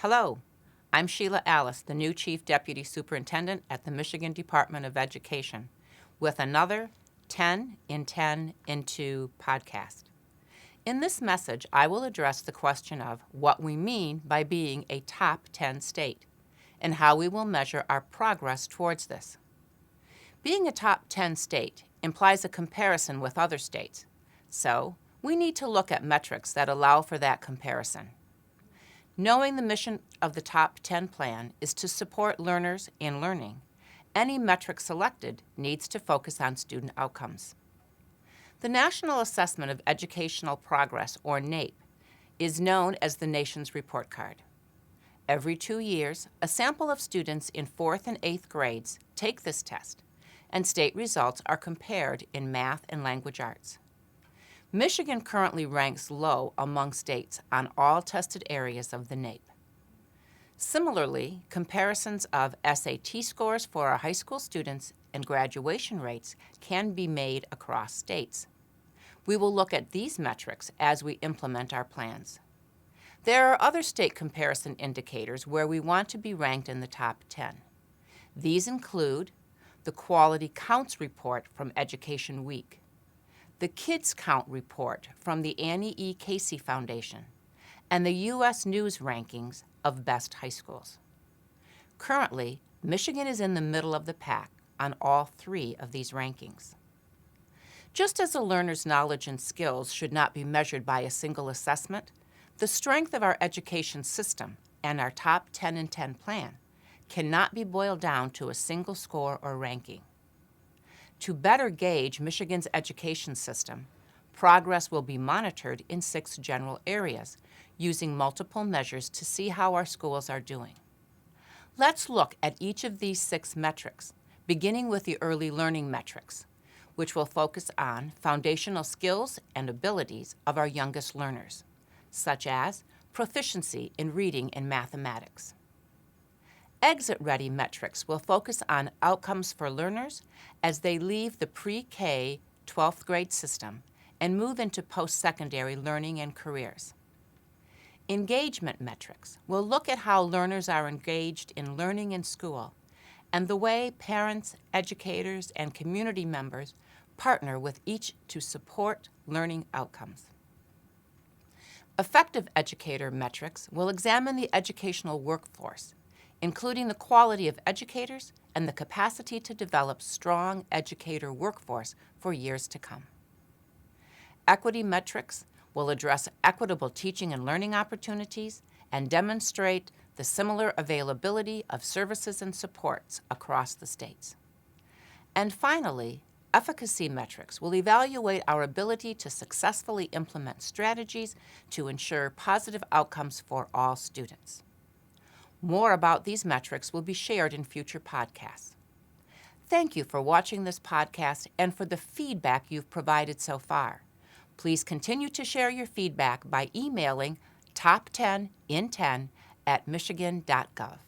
Hello, I'm Sheila Alice, the new Chief Deputy Superintendent at the Michigan Department of Education, with another 10 in 10 in 2 podcast. In this message, I will address the question of what we mean by being a top 10 state and how we will measure our progress towards this. Being a top 10 state implies a comparison with other states, so we need to look at metrics that allow for that comparison. Knowing the mission of the Top 10 plan is to support learners in learning, any metric selected needs to focus on student outcomes. The National Assessment of Educational Progress, or NAEP, is known as the nation's report card. Every 2 years, a sample of students in 4th and 8th grades take this test, and state results are compared in math and language arts. Michigan currently ranks low among states on all tested areas of the NAEP. Similarly, comparisons of SAT scores for our high school students and graduation rates can be made across states. We will look at these metrics as we implement our plans. There are other state comparison indicators where we want to be ranked in the top 10. These include the Quality Counts Report from Education Week, the Kids Count Report from the Annie E. Casey Foundation, and the U.S. News rankings of best high schools. Currently, Michigan is in the middle of the pack on all 3 of these rankings. Just as a learner's knowledge and skills should not be measured by a single assessment, the strength of our education system and our top 10 in 10 plan cannot be boiled down to a single score or ranking. To better gauge Michigan's education system, progress will be monitored in 6 general areas, using multiple measures to see how our schools are doing. Let's look at each of these 6 metrics, beginning with the early learning metrics, which will focus on foundational skills and abilities of our youngest learners, such as proficiency in reading and mathematics. Exit-ready metrics will focus on outcomes for learners as they leave the pre-K 12th grade system and move into post-secondary learning and careers. Engagement metrics will look at how learners are engaged in learning in school and the way parents, educators, and community members partner with each to support learning outcomes. Effective educator metrics will examine the educational workforce, including the quality of educators and the capacity to develop strong educator workforce for years to come. Equity metrics will address equitable teaching and learning opportunities and demonstrate the similar availability of services and supports across the states. And finally, efficacy metrics will evaluate our ability to successfully implement strategies to ensure positive outcomes for all students. More about these metrics will be shared in future podcasts. Thank you for watching this podcast and for the feedback you've provided so far. Please continue to share your feedback by emailing top10in10@michigan.gov.